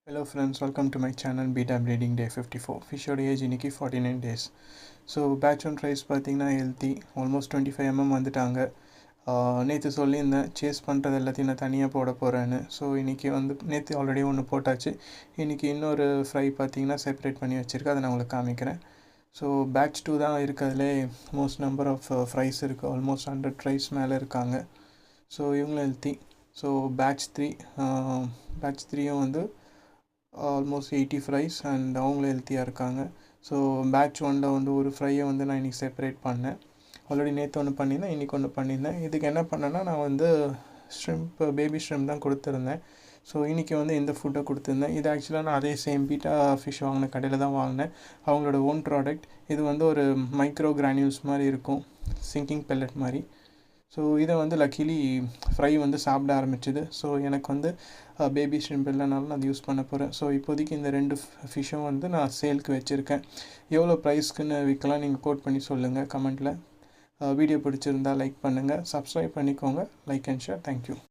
Hello friends, welcome to my channel Beta Breeding Day 54. Fish age இன்னைக்கு 49 days. So batch on price பார்த்தீங்கன்னா healthy almost 25 mm வந்துட்டாங்க. நேற்று சொல்லியிருந்தேன் chase பண்ணுறது எல்லாத்தையும் நான் தனியாக போட போகிறேன்னு. ஸோ இன்றைக்கி நேற்று ஆல்ரெடி ஒன்று போட்டாச்சு. இன்றைக்கி இன்னொரு ஃப்ரை பார்த்தீங்கன்னா செப்பரேட் பண்ணி வச்சுருக்கேன், அதை நான் உங்களுக்கு காமிக்கிறேன். ஸோ பேட்ச் 2 தான் இருக்கிறதுலே மோஸ்ட் நம்பர் ஆஃப் ஃப்ரைஸ் இருக்குது. ஆல்மோஸ்ட் 100 ஃப்ரைஸ் மேலே இருக்காங்க. ஸோ இவங்களும் ஹெல்த்தி. ஸோ பேட்ச் 3யும் ஆல்மோஸ்ட் 80 ஃப்ரைஸ் அண்ட் அவங்களும் ஹெல்த்தியாக இருக்காங்க. ஸோ பேட்ச் 1ல் ஒரு ஃப்ரையை நான் இன்றைக்கி செப்பரேட் பண்ணேன். ஆல்ரெடி நேற்று ஒன்று பண்ணியிருந்தேன், இன்றைக்கி ஒன்று பண்ணியிருந்தேன். இதுக்கு என்ன பண்ணேன்னா நான் பேபி ஷ்ரிம்ப் தான் கொடுத்துருந்தேன். ஸோ இன்றைக்கி இந்த ஃபுட்டை கொடுத்துருந்தேன். இது ஆக்சுவலாக நான் அதே சேம் பீட்டா ஃபிஷ் வாங்கின கடையில் தான் வாங்கினேன், அவங்களோட ஓன் ப்ராடக்ட். இது ஒரு மைக்ரோ கிரானியூல்ஸ் மாதிரி இருக்கும், சிங்கிங் பெல்லட் மாதிரி. ஸோ இதை லக்கிலி ஃப்ரை சாப்பிட ஆரம்பிச்சிது. ஸோ எனக்கு பேபி ஷ்ரிம்ப் இல்லைனாலும் நான் அதை யூஸ் பண்ண போகிறேன். ஸோ இப்போதைக்கு இந்த 2 ஃபிஷ்ஷும் நான் சேலுக்கு வச்சுருக்கேன். எவ்வளோ ப்ரைஸ்க்குன்னு விற்கலாம் நீங்கள் கோட் பண்ணி சொல்லுங்கள் கமெண்ட்டில். வீடியோ பிடிச்சிருந்தால் லைக் பண்ணுங்கள், சப்ஸ்கிரைப் பண்ணிக்கோங்க. Like and share. தேங்க்யூ.